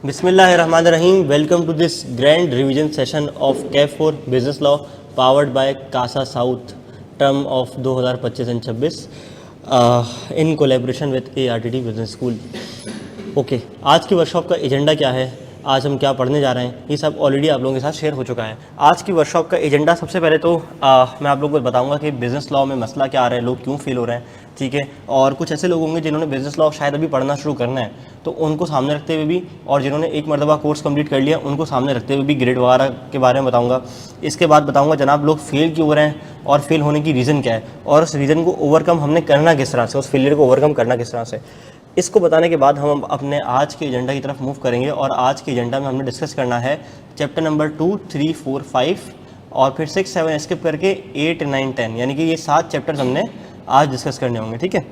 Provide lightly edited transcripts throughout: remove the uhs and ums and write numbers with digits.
बिस्मिल्लाहिर्रहमानिर्रहीम। Welcome to this grand revision session of CAF for business law powered by Casa south term of 2025 and 26 in collaboration with ARTT business school. Okay, आज की workshop का agenda क्या है, आज हम क्या पढ़ने जा रहे हैं, ये सब ऑलरेडी आप लोगों के साथ शेयर हो चुका है। आज की वर्कशॉप का एजेंडा सबसे पहले तो मैं आप लोगों को बताऊंगा कि बिज़नेस लॉ में मसला क्या आ रहा है, लोग क्यों फेल हो रहे हैं, ठीक है। और कुछ ऐसे लोग होंगे जिन्होंने बिज़नेस लॉ शायद अभी पढ़ना शुरू करना है, तो उनको सामने रखते हुए भी, और जिन्होंने एक मरतबा कोर्स कंप्लीट कर लिया उनको सामने रखते हुए भी ग्रेड वगैरह के बारे में बताऊँगा। इसके बाद बताऊँगा जनाब लोग फेल क्यों हो रहे हैं और फेल होने की रीज़न क्या है, और उस रीज़न को ओवरकम हमने करना किस तरह से, उस फेलियर को ओवरकम करना किस तरह से। इसको बताने के बाद हम अपने आज के एजेंडा की तरफ मूव करेंगे। और आज के एजेंडा में हमने डिस्कस करना है चैप्टर नंबर 2, 3, 4, 5 और फिर 6, 7 स्किप करके 8, 9, 10, यानी कि ये 7 चैप्टर्स हमने आज डिस्कस करने होंगे, ठीक है।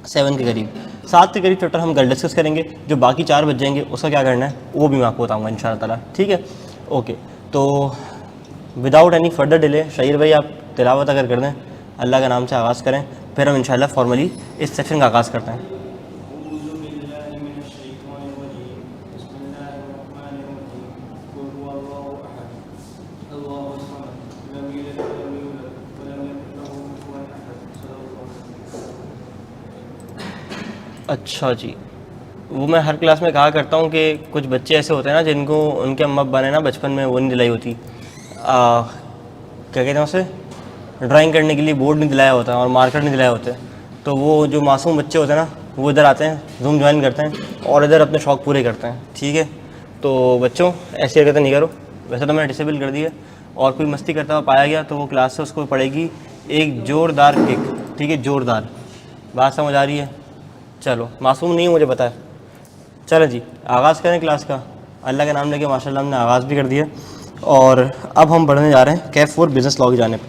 7 के करीब, 7 के करीब चैप्टर हम कल डिस्कस करेंगे। जो बाकी 4 बच जाएंगे उसका क्या करना है वो भी मैं आपको बताऊँगा इंशाअल्लाह ताला, ठीक है। ओके, तो without any further delay Shaheer भाई आप तिलावत अगर कर दें, अल्लाह के नाम से आगाज़ करें, फिर हम इंशाअल्लाह फॉर्मली इस सेक्शन का आगाज़ करते हैं। अच्छा जी, वो मैं हर क्लास में कहा करता हूँ कि कुछ बच्चे ऐसे होते हैं ना जिनको उनके अम्मा अब्बा ने ना बचपन में वो नहीं दिलाई होती, क्या कहते हैं उसे, ड्राइंग करने के लिए बोर्ड नहीं दिलाया होता और मार्कर नहीं दिलाए होते। तो वो जो मासूम बच्चे होते हैं ना वो इधर आते हैं, जूम ज्वाइन करते हैं और इधर अपने शौक़ पूरे करते हैं, ठीक है। तो बच्चों ऐसी हरकतें नहीं करो। वैसे तो मैंने डिसेबल कर दी है, और कोई मस्ती करता हुआ पाया गया तो वो क्लास से उसको पड़ेगी एक ज़ोरदार किक, ठीक है, ज़ोरदार। बात समझ आ रही है? चलो, मासूम नहीं मुझे पता है। चलो जी, आगाज़ करें क्लास का। अल्लाह का नाम लेके माशाल्लाह हमने आगाज़ भी कर दिया। और अब हम पढ़ने जा रहे हैं कैफ फॉर बिज़नेस लॉ की जानिब।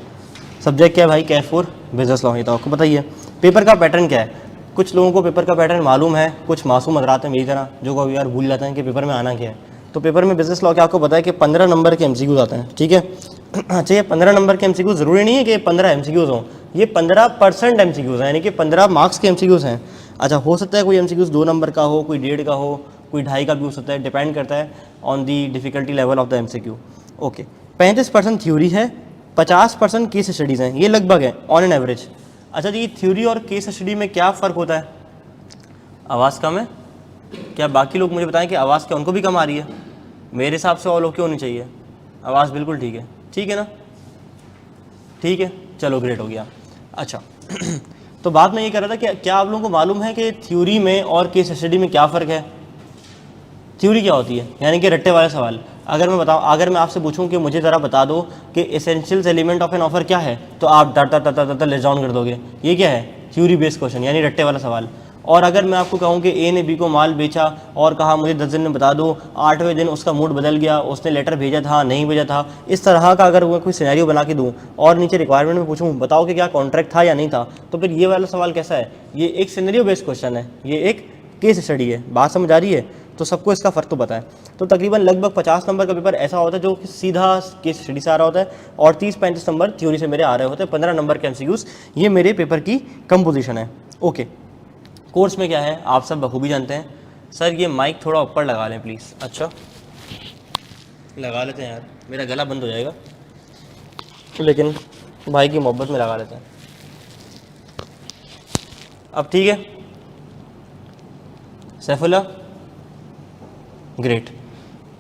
सब्जेक्ट क्या है भाई? Kaif for business law. ये तो आपको बताइए। पेपर का पैटर्न क्या है? कुछ लोगों को पेपर का पैटर्न मालूम है, कुछ मासूम हज़रात हैं मेरी तरह जो कभी यार भूल जाते हैं कि पेपर में आना क्या है। तो पेपर में बिज़नेस लॉ क्या आपको पता है कि 15 नंबर के MCQs आते हैं, ठीक है। अच्छा, ये 15 नंबर के MCQs ज़रूरी नहीं है कि 15 MCQs हों, ये 15% MCQs हैं, यानी कि 15 मार्क्स के MCQs हैं। अच्छा, हो सकता है कोई MCQs 2 नंबर का हो, कोई 1.5 का हो, कोई 2.5 का भी हो सकता है, डिपेंड करता है on the difficulty level of the MCQ। Okay, 35% theory है, 50% केस स्टडीज़ हैं, ये लगभग है ऑन एन एवरेज। अच्छा जी, थ्योरी और केस स्टडी में क्या फ़र्क होता है? आवाज़ कम है क्या? बाकी लोग मुझे बताएं कि आवाज़ क्या उनको भी कम आ रही है? मेरे हिसाब से ऑल ओके होनी चाहिए, आवाज़ बिल्कुल ठीक है, ठीक है ना? ठीक है, चलो ग्रेट हो गया। अच्छा तो बात मैं ये कर रहा था कि क्या आप लोगों को मालूम है कि थ्योरी में और केस स्टडी में क्या फ़र्क है? थ्योरी क्या होती है, यानी कि रट्टे वाले सवाल। अगर मैं आपसे पूछूं कि मुझे ज़रा बता दो कि essentials element of an offer क्या है, तो आप डाटा लेस डाउन कर दोगे। ये क्या है? थ्योरी बेस्ड क्वेश्चन, यानी रट्टे वाला सवाल। और अगर मैं आपको कहूं कि A ने B को माल बेचा और कहा मुझे 10 दिन में बता दो, 8वें दिन उसका मूड बदल गया, उसने लेटर भेजा था नहीं भेजा था, इस तरह का अगर वो कोई सिनेरियो बना के दूं और नीचे रिक्वायरमेंट में पूछूं बताओ कि क्या कॉन्ट्रैक्ट था या नहीं था, तो फिर ये वाला सवाल कैसा है? ये एक सिनेरियो बेस्ड क्वेश्चन है, ये एक केस स्टडी है। बात समझ आ रही है? तो सबको इसका फ़र्क तो पता है। तो तकरीबन लगभग 50 नंबर का पेपर ऐसा होता है जो सीधा केस स्टडी से आ रहा होता है, और 30-35 नंबर थ्योरी से मेरे आ रहे होते हैं। 15 नंबर के MCQs, ये मेरे पेपर की कंपोजिशन है। ओके, कोर्स में क्या है आप सब बखूबी जानते हैं। सर ये माइक थोड़ा ऊपर लगा लें प्लीज़। अच्छा, लगा लेते हैं यार, मेरा गला बंद हो जाएगा, लेकिन भाई की मोहब्बत में लगा लेते हैं। अब ठीक है सैफुल्ला, ग्रेट।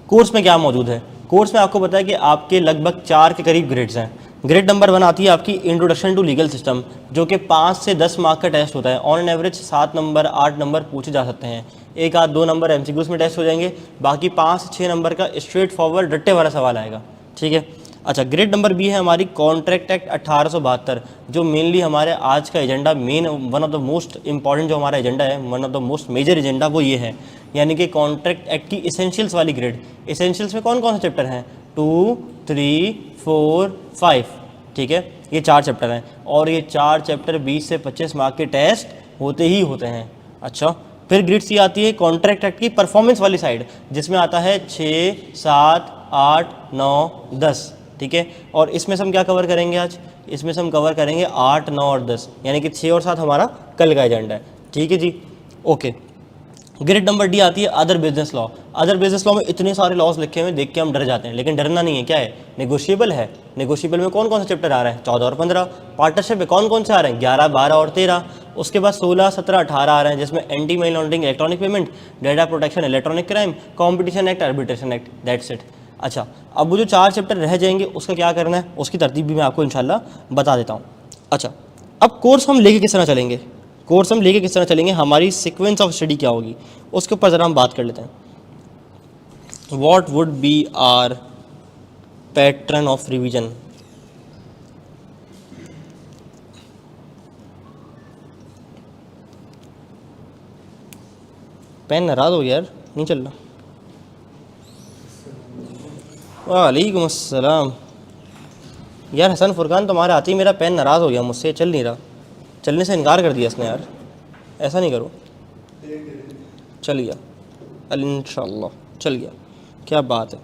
कोर्स में क्या मौजूद है? कोर्स में आपको पता है कि आपके लगभग 4 के करीब ग्रेड्स हैं। ग्रेड नंबर 1 आती है आपकी इंट्रोडक्शन टू लीगल सिस्टम, जो कि 5 से 10 मार्क का टेस्ट होता है। On an average 7 number 8 number पूछे जा सकते हैं। 1 आध 2 नंबर MCQs में टेस्ट हो जाएंगे, बाकी 5 से 6 नंबर का स्ट्रेट फॉरवर्ड रट्टे वाला सवाल आएगा, ठीक है। अच्छा, ग्रेड नंबर B है हमारी कॉन्ट्रैक्ट एक्ट 1872, जो मेनली हमारे आज का agenda, main one of the most important जो हमारा एजेंडा है, one of the most major agenda वो ये है, यानी कि कॉन्ट्रैक्ट एक्ट की इसेंशियल्स वाली ग्रेड। इसेंशियल्स में कौन कौन से चैप्टर हैं? 2, 3, 4, 5, ठीक है, ये 4 चैप्टर हैं, और ये 4 चैप्टर 20 से 25 मार्क के टेस्ट होते ही होते हैं। अच्छा, फिर ग्रेड C आती है कॉन्ट्रैक्ट एक्ट की परफॉर्मेंस वाली साइड, जिसमें आता है 6, 7, 8, 9, 10, ठीक है। और इसमें से हम क्या कवर करेंगे आज? इसमें से हम कवर करेंगे 8, 9 और 10, यानी कि 6 और 7 हमारा कल का एजेंडा है, ठीक है जी। ओके, ग्रेड नंबर डी आती है other business law. Other business law में इतने सारे लॉज लिखे हुए देख के हम डर जाते हैं, लेकिन डरना नहीं है। क्या है? नेगोशिएबल है। नेगोशिएबल में कौन कौन सा चैप्टर आ रहा है? 14 और 15। पार्टनरशिप में कौन कौन से आ रहे हैं? 11, 12 और 13। उसके बाद 16, 17, 18 आ रहे हैं, जिसमें anti money laundering, electronic payment, data protection, electronic crime, competition act, arbitration act, that's it. अच्छा, अब वो जो 4 चैप्टर रह जाएंगे उसका क्या करना है, उसकी तरतीब भी मैं आपको इंशाल्लाह बता देता हूँ। अच्छा, अब कोर्स हम लेके किस तरह चलेंगे? कोर्स हम लेके किस तरह चलेंगे, हमारी सीक्वेंस ऑफ स्टडी क्या होगी, उसके ऊपर ज़रा हम बात कर लेते हैं। What would be our pattern of revision? Pen नाराज़ हो गया यार, नहीं चल रहा। वालेकुम अस्सलाम। यार हसन फुरकान, तुम्हारे आते ही मेरा पेन नाराज़ हो गया, मुझसे चल नहीं रहा, चलने से इनकार कर दिया इसने। यार ऐसा नहीं करो। चल गया इंशाअल्लाह, चल गया, क्या बात है।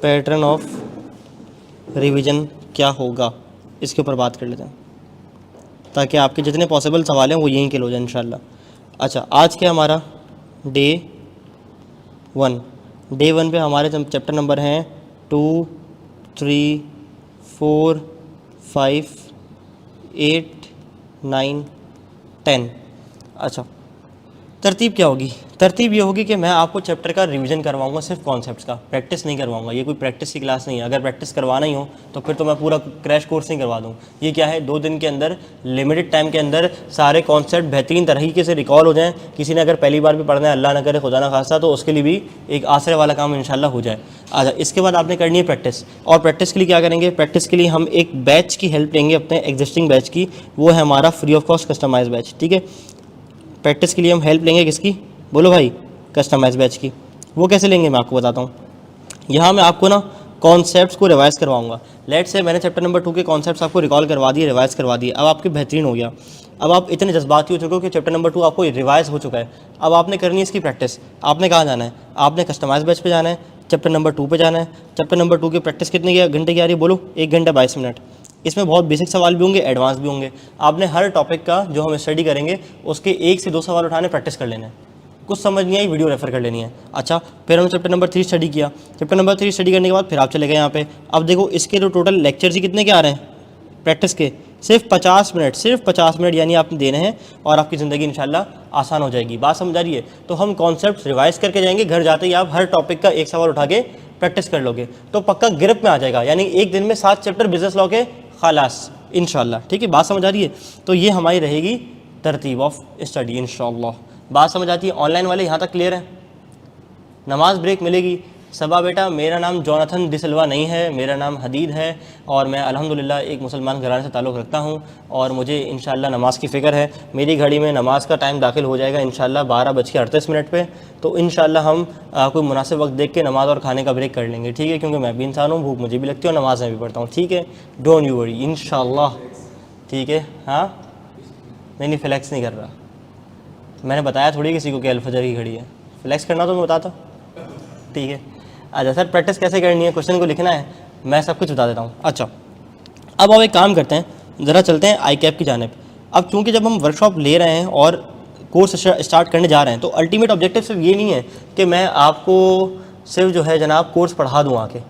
पैटर्न ऑफ रिवीजन क्या होगा, इसके ऊपर बात कर लेते हैं, ताकि आपके जितने पॉसिबल सवाल हैं वो यहीं के हो जाए इंशाल्लाह। अच्छा, आज क्या हमारा डे 1। डे 1 पे हमारे चैप्टर नंबर हैं 2, 3, 4, 5, 8, 9, 10। अच्छा, तरतीब क्या होगी? तरतीब ये होगी कि मैं आपको चैप्टर का रिवीजन करवाऊंगा, सिर्फ कॉन्सेप्ट्स का, प्रैक्टिस नहीं करवाऊंगा। ये कोई प्रैक्टिस की क्लास नहीं है। अगर प्रैक्टिस करवाना ही हो तो फिर तो मैं पूरा क्रैश कोर्स नहीं करवा दूँ। ये क्या है, 2 दिन के अंदर, लिमिटेड टाइम के अंदर सारे कॉन्सेप्ट बेहतरीन तरीके से रिकॉल हो जाएँ। किसी ने अगर पहली बार भी पढ़ना है, अल्लाह ना करे, खुदा ना खास्ता, तो उसके लिए भी एक आसरे वाला काम इंशाल्लाह हो जाए। अच्छा, इसके बाद आपने करनी है प्रैक्टिस। और प्रैक्टिस के लिए क्या करेंगे? प्रैक्टिस के लिए हम एक बैच की हेल्प लेंगे, अपने एग्जिस्टिंग बैच की। वो है हमारा free of cost customise batch. ठीक है, प्रैक्टिस के लिए हम हेल्प लेंगे किसकी? बोलो भाई, कस्टमाइज बैच की। वो कैसे लेंगे मैं आपको बताता हूँ। यहाँ मैं आपको ना कॉन्सेप्ट्स को रिवाइज करवाऊंगा। लेट से मैंने चैप्टर नंबर 2 के कॉन्सेप्ट्स आपको रिकॉल करवा दिए, रिवाइज करवा दिए। अब आपके बेहतरीन हो गया। अब आप इतने जज्बाती हो चुके हो कि चैप्टर नंबर 2 आपको रिवाइज हो चुका है। अब आपने करनी है इसकी प्रैक्टिस। आपने कहाँ जाना है? आपने कस्टमाइज बैच पे जाना है, चैप्टर नंबर 2 पे जाना है। चैप्टर नंबर 2 की प्रैक्टिस कितने घंटे की आ रही है? बोलो, 1 घंटा 22 मिनट। इसमें बहुत बेसिक सवाल भी होंगे, एडवांस भी होंगे। आपने हर टॉपिक का जो हम स्टडी करेंगे उसके 1 से 2 सवाल उठाने, प्रैक्टिस कर लेना है। कुछ समझ नहीं आई, वीडियो रेफर कर लेनी है। अच्छा, फिर हमने चैप्टर नंबर 3 स्टडी किया। चैप्टर नंबर 3 स्टडी करने के बाद फिर आप चले गए यहाँ पे। अब देखो, इसके जो टोटल लेक्चर्स ही कितने के आ रहे हैं प्रैक्टिस के? सिर्फ 50 मिनट, सिर्फ 50 मिनट यानी आपने देने हैं, और आपकी ज़िंदगी इंशाल्लाह आसान हो जाएगी। बात समझ आ रही है? तो हम कॉन्सेप्ट रिवाइज करके जाएंगे, घर जाते ही आप हर टॉपिक का 1 सवाल उठा के प्रैक्टिस कर लोगे तो पक्का ग्रिप में आ जाएगा। यानी एक दिन में 7 चैप्टर बिजनेस लॉ के खलास इंशाल्लाह। ठीक है, बात समझ आ रही है? तो ये हमारी रहेगी तरतीब ऑफ स्टडी इंशाल्लाह। बात समझ आती है? ऑनलाइन वाले यहाँ तक क्लियर है? नमाज ब्रेक मिलेगी। सबा बेटा, मेरा नाम जोनाथन डिसिल्वा नहीं है, मेरा नाम हदीद है, और मैं अल्हम्दुलिल्लाह एक मुसलमान घराने से ताल्लुक़ रखता हूँ, और मुझे इंशाल्लाह नमाज़ की फ़िक्र है। मेरी घड़ी में नमाज का टाइम दाखिल हो जाएगा इंशाल्लाह 12:38 पे। तो इंशाल्लाह हम कोई मुनासिब वक्त देख के नमाज़ और खाने का ब्रेक कर लेंगे। ठीक है, क्योंकि मैं भी इंसान हूँ, भूख मुझे भी लगती है और नमाज़ में भी पढ़ता हूँ। ठीक है, डोंट यू वरी इंशाल्लाह। ठीक है, हाँ, नहीं फ्लैक्स नहीं कर रहा, मैंने बताया थोड़ी किसी को कि अल-फजर की घड़ी है। फ्लैक्स करना तो मैं बताता। ठीक है, अच्छा सर, प्रैक्टिस कैसे करनी है, क्वेश्चन को लिखना है, मैं सब कुछ बता देता हूँ। अच्छा, अब आप एक काम करते हैं, ज़रा चलते हैं आई कैप की जानिब। अब चूँकि जब हम वर्कशॉप ले रहे हैं और कोर्स स्टार्ट करने जा रहे हैं, तो अल्टीमेट ऑब्जेक्टिव सिर्फ ये नहीं है कि मैं आपको सिर्फ जो है जनाब कोर्स पढ़ा दूँ आके।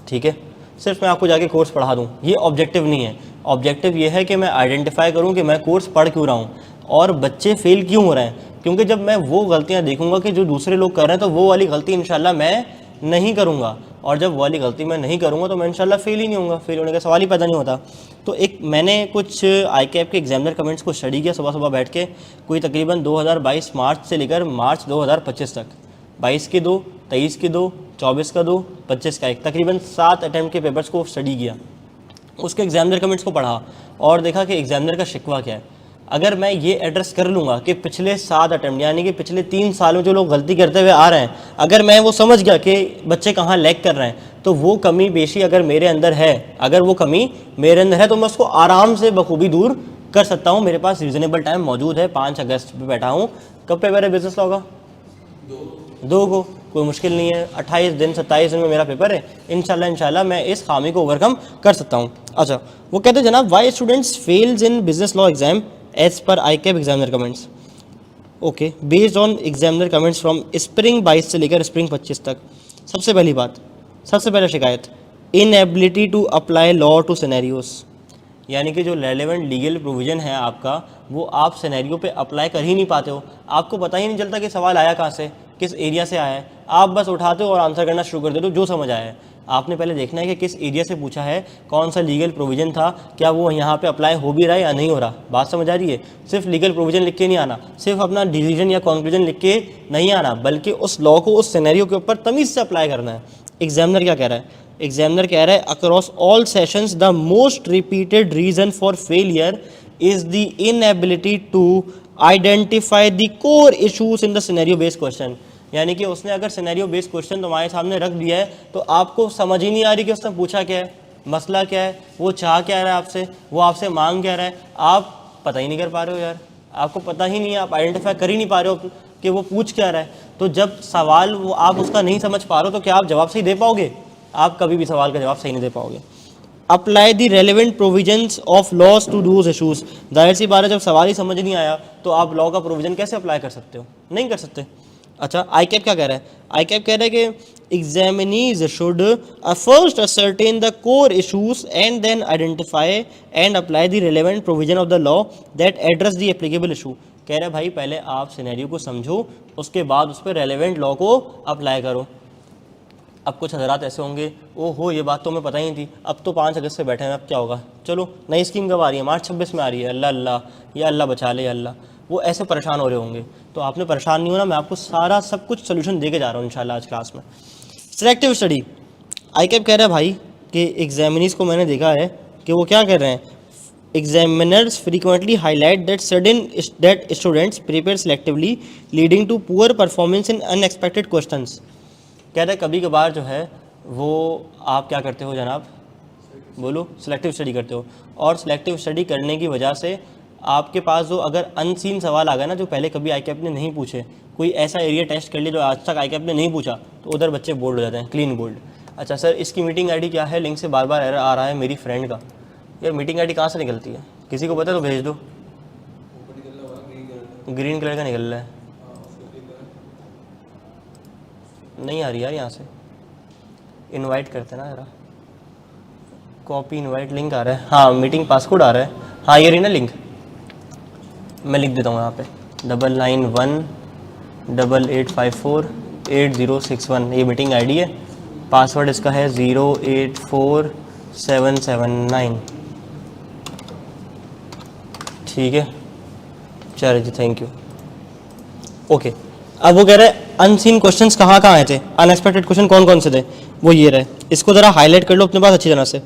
ठीक है, सिर्फ मैं आपको जाके कोर्स पढ़ा दूँ, ये ऑब्जेक्टिव नहीं है। ऑब्जेक्टिव ये है कि मैं आइडेंटिफाई करूँ कि मैं कोर्स पढ़ क्यों रहा हूँ और बच्चे फेल क्यों हो रहे हैं। क्योंकि जब मैं वो गलतियाँ देखूंगा कि जो दूसरे लोग कर रहे हैं, तो वो वाली गलती इंशाल्लाह मैं नहीं करूँगा, और जब वो वाली गलती मैं नहीं करूँगा तो मैं इंशाल्लाह फेल ही नहीं होऊंगा, फेल होने का सवाल ही पैदा नहीं होता। तो एक मैंने कुछ आई कैप के एग्जामिनर कमेंट्स को स्टडी किया सुबह सुबह बैठ के, कोई तकरीबन 2022 मार्च से लेकर मार्च 2025 तक, 22 के 2, 23 के 2, 24 का 2, 25 का 1, तकरीबन 7 अटैम्प्ट के पेपर्स को स्टडी किया। उसके एग्जामिनर कमेंट्स को पढ़ा और देखा कि एग्जामिनर का शिकवा क्या है। अगर मैं ये एड्रेस कर लूँगा कि पिछले 7 अटैम्प्ट यानी कि पिछले 3 सालों जो लोग गलती करते हुए आ रहे हैं, अगर मैं वो समझ गया कि बच्चे कहाँ लैग कर रहे हैं, तो वो कमी बेशी अगर मेरे अंदर है, अगर वो कमी मेरे अंदर है, तो मैं उसको आराम से बखूबी दूर कर सकता हूँ। मेरे पास रीज़नेबल टाइम मौजूद है, 5 अगस्त पे बैठा हूँ। कब पेपर है बिजनेस लॉ का? 2 को। कोई मुश्किल नहीं है, 28 दिन 27 दिन में मेरा पेपर है, इंशाल्लाह मैं इस खामी को ओवरकम कर सकता हूँ। अच्छा, वो कहते हैं जनाब why students fails in business law exam as per ICAP examiner comments. Okay, based on examiner comments from spring 22 से लेकर स्प्रिंग 25 तक। सबसे पहली बात, सबसे पहले शिकायत, inability to apply law to scenarios, यानी कि जो रेलेवेंट लीगल प्रोविज़न है आपका, वो आप सिनेरियो पे अप्लाई कर ही नहीं पाते हो। आपको पता ही नहीं चलता कि सवाल आया कहाँ से, किस एरिया से आया है, आप बस उठाते हो और आंसर करना शुरू कर देते हो जो समझ आया है। आपने पहले देखना है कि किस एरिया से पूछा है, कौन सा लीगल प्रोविज़न था, क्या वो यहाँ पे अप्लाई हो भी रहा है या नहीं हो रहा। बात समझ आ रही है? सिर्फ लीगल प्रोविज़न लिख के नहीं आना, सिर्फ अपना डिसीजन या कंक्लूजन लिख के नहीं आना, बल्कि उस लॉ को उस सिनेरियो के ऊपर तमीज़ से अप्लाई करना है। एग्जामिनर क्या कह रहा है? एग्जामिनर कह रहा है across all sessions the most repeated reason for failure is the inability to identify the core issues in the scenario based question. यानी कि उसने अगर सिनेरियो बेस्ड क्वेश्चन तुम्हारे सामने रख दिया है तो आपको समझ ही नहीं आ रही कि उसने पूछा क्या है, मसला क्या है, वो चाह क्या रहा है आपसे, वो आपसे मांग क्या रहा है, आप पता ही नहीं कर पा रहे हो यार, आपको पता ही नहीं है, आप आइडेंटिफाई कर ही नहीं पा रहे हो कि वो पूछ क्या रहा है। तो जब सवाल वो आप उसका नहीं समझ पा रहे हो तो क्या आप जवाब सही दे पाओगे? आप कभी भी सवाल का जवाब सही नहीं दे पाओगे। Apply the relevant provisions of laws to those issues, जाहिर सी बात है जब सवाल ही समझ नहीं आया तो आप लॉ का प्रोविजन कैसे अप्लाई कर सकते हो? नहीं कर सकते। अच्छा, ICAP क्या कह रहा है? ICAP कह रहा है कि examinees should first ascertain the core issues and then identify and apply the relevant provision of the law that address the applicable issue. कह रहा है भाई पहले आप सिनेरियो को समझो, उसके बाद उस पर रेलिवेंट लॉ को अप्लाई करो। अब कुछ हज़रात ऐसे होंगे, ओहो ये बात तो हमें पता ही नहीं थी, अब तो 5 अगस्त से बैठे हैं, अब क्या होगा, चलो नई स्कीम कब आ रही है, मार्च 26 में आ रही है, अल्लाह अल्लाह, या अल्लाह बचा ले या अल्लाह। वो ऐसे परेशान हो रहे होंगे। तो आपने परेशान नहीं होना, मैं आपको सारा सब कुछ सोल्यूशन दे के जा रहा हूँ इंशाल्लाह आज क्लास में। सिलेक्टिव स्टडी, ICAP कह रहा है भाई कि एग्जामिनीज को मैंने देखा है कि वो क्या कर रहे हैं, examiners frequently highlight that students prepare selectively leading to poor performance in unexpected questions. कह रहे हैं कभी कभार जो है वो आप क्या करते हो जनाब, बोलो, सिलेक्टिव स्टडी करते हो, और सिलेक्टिव स्टडी करने की वजह से आपके पास जो अगर अनसीन सवाल आ गया ना, जो पहले कभी ICAP ने नहीं पूछे, कोई ऐसा एरिया टेस्ट कर लिया जो आज तक ICAP ने नहीं पूछा, तो उधर बच्चे बोल्ड हो जाते हैं, क्लीन बोल्ड। अच्छा सर इसकी मीटिंग ID क्या है, लिंक से बार बार एरर आ रहा है मेरी फ्रेंड का। यार मीटिंग ID कहाँ से निकलती है, किसी को पता तो भेज दो। ग्रीन कलर का निकल रहा है, नहीं आ रही यार यहाँ से, इनवाइट करते ना जरा, कॉपी इनवाइट लिंक आ रहा है, हाँ मीटिंग पासकोड आ रहा है, हाँ ये रही ना लिंक, मैं लिख देता हूँ यहाँ पे 9918854806 ये मीटिंग ID है, पासवर्ड इसका है 084779। ठीक है, चलो जी, थैंक यू। ओके, अब वो कह रहे हैं अनसीन क्वेश्चंस कहाँ कहाँ आए थे, अनएक्सपेक्टेड क्वेश्चन कौन कौन से थे, वो ये रहे। इसको ज़रा हाईलाइट कर लो अपने पास अच्छी तरह से।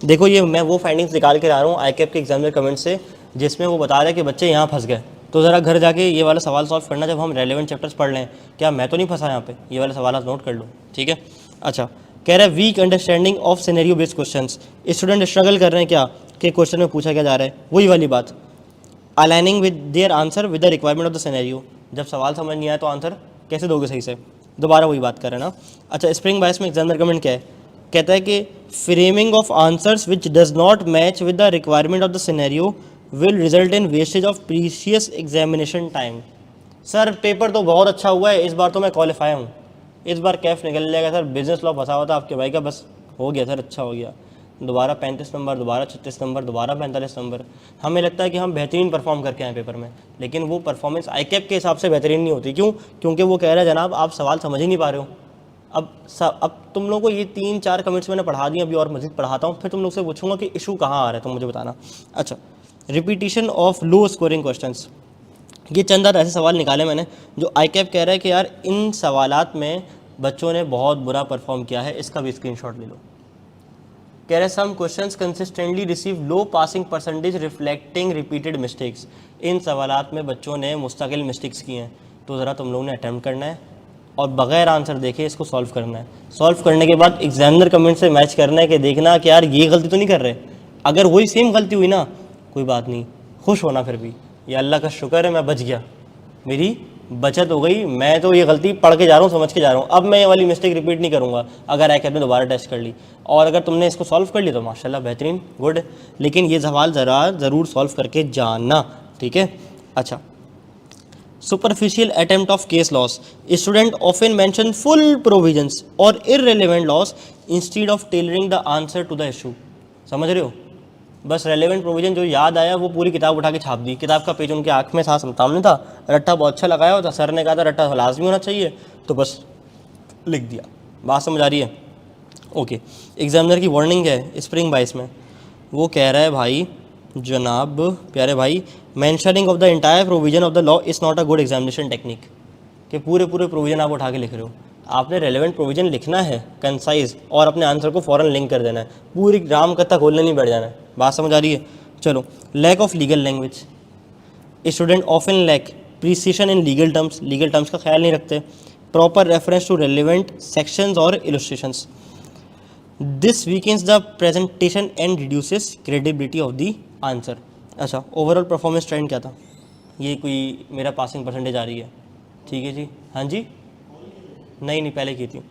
देखो ये मैं वो फाइंडिंग्स निकाल के ला रहा हूँ ICAP के एग्जामिनर कमेंट से, जिसमें वो बता रहे हैं कि बच्चे यहाँ फंस गए। तो ज़रा घर जाके ये वाला सवाल सॉल्व करना जब हम रेलेवेंट चैप्टर्स पढ़ लें, क्या मैं तो नहीं फंसा यहाँ पे, ये वाले सवाल नोट कर लो, ठीक है। अच्छा, कह रहा है weak understanding of scenario based questions, student struggle कर रहे हैं क्या कि क्वेश्चन में पूछा क्या जा रहा है, वही वाली बात। Aligning with their answer with the requirement of the scenario, जब सवाल समझ नहीं आया तो आंसर कैसे दोगे सही से, दोबारा वही बात कर रहे हैं ना। अच्छा, स्प्रिंग बायस में एग्जामिनर कमेंट क्या है, कहता है कि framing of answers which does not match with the requirement of the scenario will result in wastage of precious examination time. Sir paper तो बहुत अच्छा हुआ है, इस बार तो मैं क्वालिफाई हूँ, इस बार कैफ निकल जाएगा सर, बिजनेस लॉ फंसा हुआ था आपके भाई का, बस हो गया सर, अच्छा हो गया, दोबारा 35 नंबर, दोबारा 36 नंबर, दोबारा 45 नंबर। हमें लगता है कि हम बेहतरीन परफॉर्म करके आए पेपर में, लेकिन वो परफॉर्मेंस ICAP के हिसाब से बेहतरीन नहीं होती। क्यों? क्योंकि वो कह रहा है जनाब आप सवाल समझ ही नहीं पा रहे हो। अब तुम लोगों को ये 3-4 कमेंट्स मैंने पढ़ा दिए, अभी और मज़ीद पढ़ाता हूँ, फिर तुम लोग से पूछूंगा कि इशू कहाँ आ रहा है, तुम मुझे बताना। अच्छा, repetition of low scoring questions, ये चंद ऐसे सवाल निकाले मैंने जो ICAP कह रहा है कि यार इन सवालात में बच्चों ने बहुत बुरा परफॉर्म किया है, इसका भी स्क्रीनशॉट ले लो। कह रहे some questions consistently receive low passing percentage reflecting repeated mistakes, इन सवालात में बच्चों ने मुस्तकिल मिस्टेक्स की हैं, तो ज़रा तुम लोगों ने अटैम्प्ट करना है और बग़ैर आंसर देखे इसको सॉल्व करना है। सॉल्व करने के बाद एग्जामिनर कमेंट से मैच करना है कि देखना कि यार ये गलती तो नहीं कर रहे, अगर वही सेम गलती हुई ना कोई बात नहीं, खुश होना फिर भी, या अल्लाह का शुक्र है मैं बच गया, मेरी बचत हो गई। मैं तो ये गलती पढ़ के जा रहा हूँ, समझ के जा रहा हूँ, अब मैं ये वाली मिस्टेक रिपीट नहीं करूँगा अगर आई कैप में दोबारा टेस्ट कर ली। और अगर तुमने इसको सॉल्व कर लिया तो माशाल्लाह बेहतरीन, गुड। लेकिन ये सवाल ज़रूर सॉल्व करके जाना, ठीक है। अच्छा, superficial attempt of case loss, student often mention full provisions or irrelevant loss instead of tailoring the answer to the issue। समझ रहे हो? बस रेलेवेंट प्रोविजन जो याद आया वो पूरी किताब उठा के छाप दी। किताब का पेज उनके आँख में सामने था, रट्टा बहुत अच्छा लगाया होता, सर ने कहा था रट्टा लाजमी होना चाहिए, तो बस लिख दिया। बात समझ आ रही है? ओके। एग्जामिनर की वार्निंग है स्प्रिंग बाइस में, वो कह रहा है भाई जनाब प्यारे भाई, mentioning of the entire provision of the law is not a good examination technique. कि पूरे प्रोविजन आप उठा के लिख रहे हो। आपने रेलेवेंट प्रोविजन लिखना है कंसाइज, और अपने आंसर को फ़ौरन लिंक कर देना है, पूरी राम कथा खोलने नहीं बैठ जाना है। बात समझ आ रही है? चलो, lack of legal language, student often lack precision in legal terms का ख्याल नहीं रखते, proper reference to relevant sections और illustrations, this weakens the presentation and reduces credibility of the answer. अच्छा, ओवरऑल परफॉर्मेंस ट्रेंड क्या था? ये कोई मेरा पासिंग परसेंटेज आ रही है, ठीक है जी, हाँ जी, नहीं पहले की थी।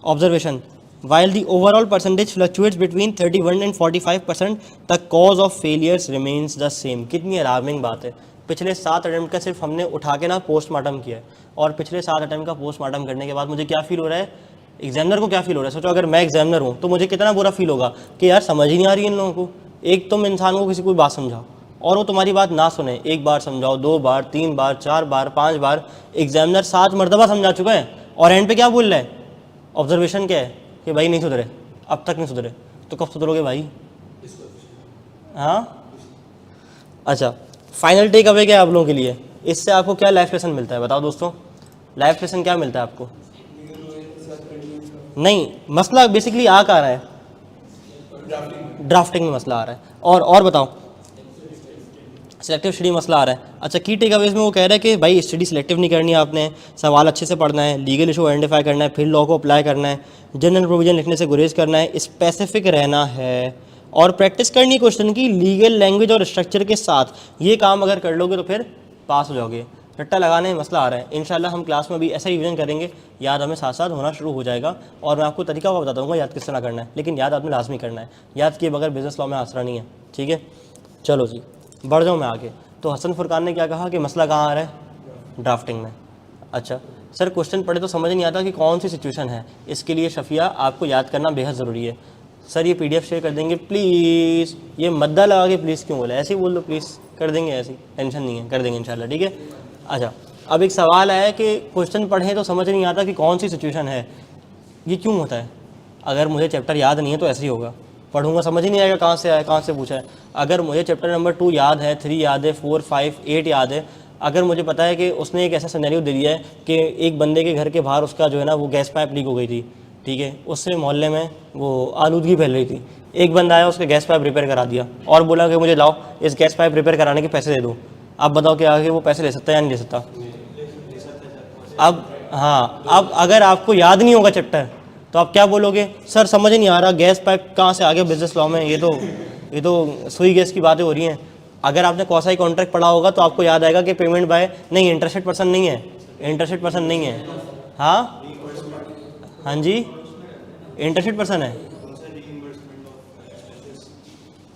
Observation, while the overall percentage fluctuates between 31 and 45%, the cause of failures remains the same। कितनी अलार्मिंग बात है। पिछले 7 अटैम्प्ट का सिर्फ हमने उठा के ना पोस्टमार्टम किया है, और पिछले 7 अटैम्प्ट का पोस्टमार्टम करने के बाद मुझे क्या फील हो रहा है, एग्जामिनर को क्या फील हो रहा है? सोचो अगर मैं एग्जामिनर हूँ तो मुझे कितना बुरा फील होगा कि यार समझ ही नहीं आ रही है इन लोगों को। एक तुम इंसान को किसी कोई बात समझाओ और वो तुम्हारी बात ना सुने, 1 बार समझाओ, 2 बार, 3 बार, 4 बार, 5 बार, एग्जामिनर 7 मरतबा समझा चुका है और एंड पे क्या बोल रहा है? ऑब्जर्वेशन क्या है कि भाई नहीं सुधरे, अब तक नहीं सुधरे, तो कब सुधरोगे भाई? हाँ। अच्छा, फाइनल टेक अवे क्या आप लोगों के लिए? इससे आपको क्या लाइफ लेसन मिलता है बताओ दोस्तों? लाइफ लेसन क्या मिलता है आपको? नहीं, मसला बेसिकली आ कहाँ रहा है? ड्राफ्टिंग में मसला आ रहा है। और बताओ, सिलेक्टिव स्टडी मसला आ रहा है। अच्छा, की टेक अवेज में वो कह रहा है कि भाई स्टडी सिलेक्टिव नहीं करनी है आपने, सवाल अच्छे से पढ़ना है, लीगल इशू आइडेंटिफाई करना है, फिर लॉ को अप्लाई करना है, जनरल प्रोविजन लिखने से गुरेज करना है, स्पेसिफिक रहना है, और प्रैक्टिस करनी है क्वेश्चन की लीगल लैंग्वेज और स्ट्रक्चर के साथ। ये काम अगर कर लोगे तो फिर पास हो जाओगे। रट्टा लगाने में मसला आ रहा है। इंशाल्लाह हम क्लास में अभी ऐसा रिविजन करेंगे, याद हमें साथ साथ होना शुरू हो जाएगा, और मैं आपको तरीका बता दूँगा याद किस तरह करना है, लेकिन याद आपने लाजमी करना है। याद किए बगैर बिजनेस लॉ में आसरा नहीं है, ठीक है। चलो जी, बढ़ जाऊँ मैं आगे। तो हसन फुरकान ने क्या कहा कि मसला कहाँ आ रहा है? ड्राफ्टिंग में। अच्छा सर, क्वेश्चन पढ़े तो समझ नहीं आता कि कौन सी सिचुएशन है। इसके लिए शफिया आपको याद करना बेहद ज़रूरी है। सर ये PDF शेयर कर देंगे प्लीज़, ये मद्दा लगा के प्लीज़ क्यों बोला, ऐसे ही बोल दो प्लीज़, कर देंगे, ऐसी टेंशन नहीं है, कर देंगे इंशाल्लाह, ठीक है। अच्छा, अब एक सवाल आया कि क्वेश्चन पढ़ें तो समझ नहीं आता कि कौन सी सिचुएशन है। ये क्यों होता है? अगर मुझे चैप्टर याद नहीं है तो ऐसे ही होगा, पढ़ूंगा समझ ही नहीं आएगा कहाँ से आया, कहाँ से पूछा है। अगर मुझे चैप्टर नंबर 2 याद है, 3 याद है, 4, 5, 8 याद है, अगर मुझे पता है कि उसने एक ऐसा सिनेरियो दे दिया है कि एक बंदे के घर के बाहर उसका जो है ना वो गैस पाइप लीक हो गई थी, ठीक है, उससे मोहल्ले में वो आलूदगी फैल रही थी, एक बंदा आया उसके गैस पाइप रिपेयर करा दिया और बोला कि मुझे लाओ इस गैस पाइप रिपेयर कराने के पैसे दे दो। आप बताओ कि आगे वो पैसे ले सकता है या नहीं ले सकता? अब हाँ, अब अगर आपको याद नहीं होगा चैप्टर तो आप क्या बोलोगे? सर समझ नहीं आ रहा, गैस पाइप कहाँ से आ गया बिजनेस लॉ में, ये तो सुई गैस की बातें हो रही हैं। अगर आपने कॉसाई कॉन्ट्रैक्ट पढ़ा होगा तो आपको याद आएगा कि पेमेंट बाय नहीं, इंटरेस्टेड पर्सन नहीं है, इंटरेस्टेड पर्सन नहीं है। हाँ हाँ जी, इंटरेस्टेड पर्सन है,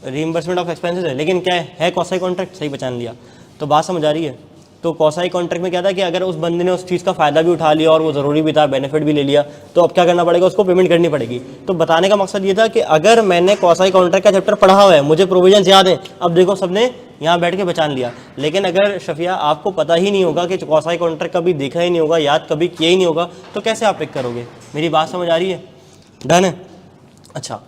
रीइंबर्समेंट ऑफ एक्सपेंसेस है, लेकिन क्या है कॉसाई कॉन्ट्रैक्ट। सही पहचान लिया। तो बात समझ आ रही है। तो कॉसाई कॉन्ट्रैक्ट में क्या था कि अगर उस बंदे ने उस चीज़ का फ़ायदा भी उठा लिया और वो ज़रूरी भी था, बेनिफिट भी ले लिया, तो अब क्या करना पड़ेगा, उसको पेमेंट करनी पड़ेगी। तो बताने का मकसद ये था कि अगर मैंने कॉसाई कॉन्ट्रैक्ट का चैप्टर पढ़ा हुआ है, मुझे प्रोविजंस याद हैं, अब देखो सबने यहाँ बैठ के पहचान लिया। लेकिन अगर शफिया आपको पता ही नहीं होगा कि कॉसाई कॉन्ट्रैक्ट कभी देखा ही नहीं होगा, याद कभी किया ही नहीं होगा, तो कैसे आप पिक करोगे? मेरी बात समझ आ रही है? डन है। अच्छा,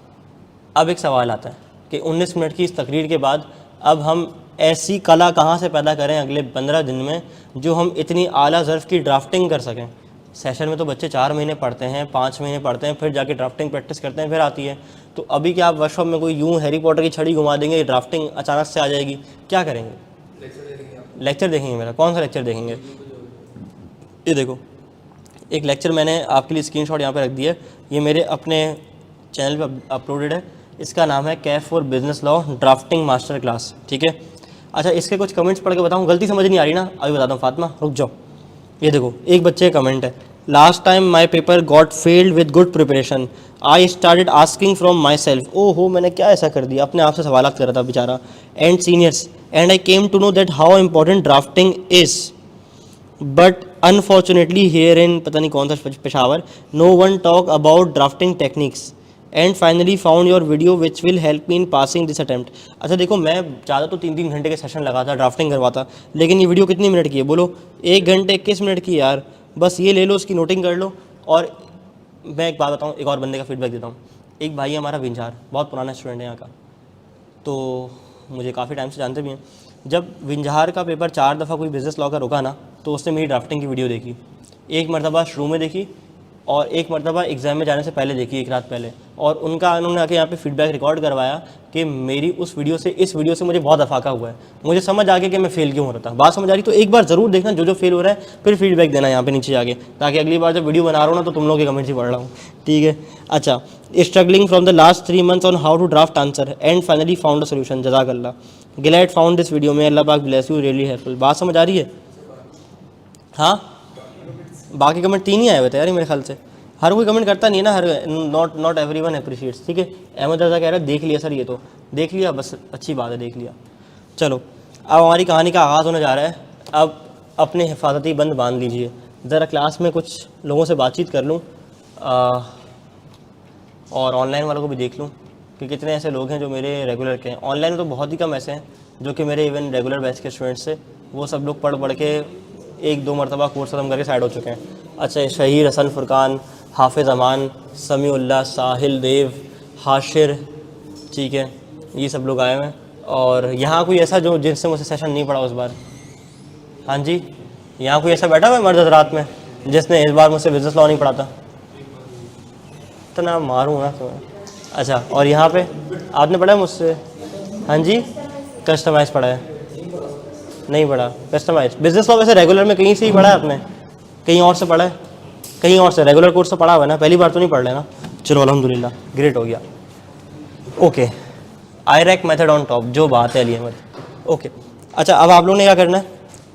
अब एक सवाल आता है कि 19 मिनट की इस तकरीर के बाद अब हम ऐसी कला कहाँ से पैदा करें अगले 15 दिन में जो हम इतनी आला ज़र्फ़ की ड्राफ्टिंग कर सकें। सेशन में तो बच्चे 4 महीने पढ़ते हैं, 5 महीने पढ़ते हैं, फिर जाके ड्राफ्टिंग प्रैक्टिस करते हैं, फिर आती है। तो अभी क्या आप वर्कशॉप में कोई यूँ हैरी पॉटर की छड़ी घुमा देंगे, ड्राफ्टिंग अचानक से आ जाएगी, क्या करेंगे? लेक्चर देखेंगे मेरा? कौन सा लेक्चर देखेंगे? ये देखो, एक लेक्चर मैंने आपके लिए स्क्रीनशॉट यहाँ पर रख दिया है, ये मेरे अपने चैनल पर अपलोडेड है। इसका नाम है Kaif for business law drafting master class, ठीक है। अच्छा, इसके कुछ कमेंट्स पढ़ के बताऊँ, गलती समझ नहीं आ रही ना, अभी बताता हूँ। फातिमा रुक जाओ, ये देखो एक बच्चे का कमेंट है, last time my paper got failed with good preparation, I started asking from myself, ओ हो मैंने क्या ऐसा कर दिया, अपने आप से सवाल कर रहा था बेचारा, and seniors, and I came to know that how important drafting is, but unfortunately here in पता नहीं कौन सा Peshawar, no one talk about drafting techniques, and finally found your video which will help me in passing this attempt. अच्छा देखो, मैं ज़्यादा तो 3-3 घंटे के सेशन लगाता, ड्राफ्टिंग करवाता, लेकिन ये वीडियो कितनी मिनट की है बोलो, 1 घंटे 21 मिनट की है यार। बस ये ले लो, उसकी नोटिंग कर लो। और मैं एक बात बताऊँ, एक और बंदे का फीडबैक देता हूँ। एक भाई है हमारा विंजार, बहुत पुराना स्टूडेंट है यहाँ का, तो मुझे काफ़ी टाइम से जानते भी हैं। जब विंजार का पेपर 4 दफ़ा कोई बिज़नेस लॉ का रुका ना, तो उसने मेरी ड्राफ्टिंग की वीडियो देखी, एक मरतबा शुरू में देखी और एक मरतबा एग्ज़ाम में जाने से पहले देखी, एक रात पहले, और उन्होंने आके यहाँ पे फीडबैक रिकॉर्ड करवाया कि मेरी उस वीडियो से, इस वीडियो से मुझे बहुत अफाका हुआ है, मुझे समझ आ गया कि मैं फ़ेल क्यों हो रहा था। बात समझ आ रही? तो एक बार ज़रूर देखना जो फेल हो रहा है, फिर फीडबैक देना यहाँ पे नीचे जाके, ताकि अगली बार जब वीडियो बना रहा हूँ ना तो तुम लोगों के कमेंट्स ही पढ़ रहा हूँ, ठीक है। अच्छा, struggling from the last 3 months on how to draft answer and finally found a solution, जज़ाकल्लाह, ग्लैड फाउंड दिस वीडियो में, अल्लाह पाक ब्लेस यू, रियली हेल्पफुल। बात समझ आ रही है? हाँ, बाकी कमेंट 3 ही आए हुए थे यार मेरे ख्याल से, हर कोई कमेंट करता नहीं है ना, हर नॉट एवरीवन अप्रिशिएट्स, ठीक है। अहमद रज़ा कह रहा है देख लिया सर, ये तो देख लिया, बस अच्छी बात है, देख लिया। चलो अब हमारी कहानी का आगाज़ होने जा रहा है। अब अपने हिफाजती बंद बांध लीजिए, ज़रा क्लास में कुछ लोगों से बातचीत कर लूँ और ऑनलाइन वालों को भी देख लूँ कि कितने ऐसे लोग हैं जो मेरे रेगुलर के हैं। ऑनलाइन में तो बहुत ही कम ऐसे हैं जो कि मेरे इवन रेगुलर बैच के स्टूडेंट्स से, वो सब लोग पढ़ के 1-2 मरतबा कोर्स ख़त्म करके साइड हो चुके हैं। अच्छा, शहीर हसन फुरकान, हाफिज़ अमान, समीउल्लाह, साहिल देव, हाशिर, ठीक है, ये सब लोग आए हुए हैं। और यहाँ कोई ऐसा जो जिनसे मुझसे सेशन नहीं पढ़ा उस बार? हाँ जी, यहाँ कोई ऐसा बैठा हुआ है मर्द हज़रात में जिसने इस बार मुझसे बिज़नेस लॉ नहीं पढ़ा था? इतना मारूँ ना तुम्हें। अच्छा, और यहाँ पे आपने पढ़ा है मुझसे? हाँ जी, कस्टमाइज़ पढ़ा है? नहीं पढ़ा कस्टमाइज़। बिज़नेस लॉ वैसे रेगुलर में कहीं से ही पढ़ा है आपने? कहीं और से पढ़ा है? कहीं और से रेगुलर कोर्स तो पढ़ा हुआ है ना, पहली बार तो नहीं पढ़ लेना। चलो अल्हम्दुलिल्लाह, ग्रेट हो गया। ओके, आईरैक मेथड ऑन टॉप, जो बात है अली अहमद। ओके, अच्छा अब आप लोगों ने क्या करना है,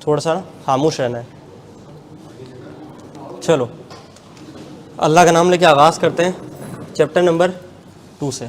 थोड़ा सा खामोश रहना है। चलो अल्लाह का नाम लेके आगाज़ करते हैं चैप्टर नंबर 2 से।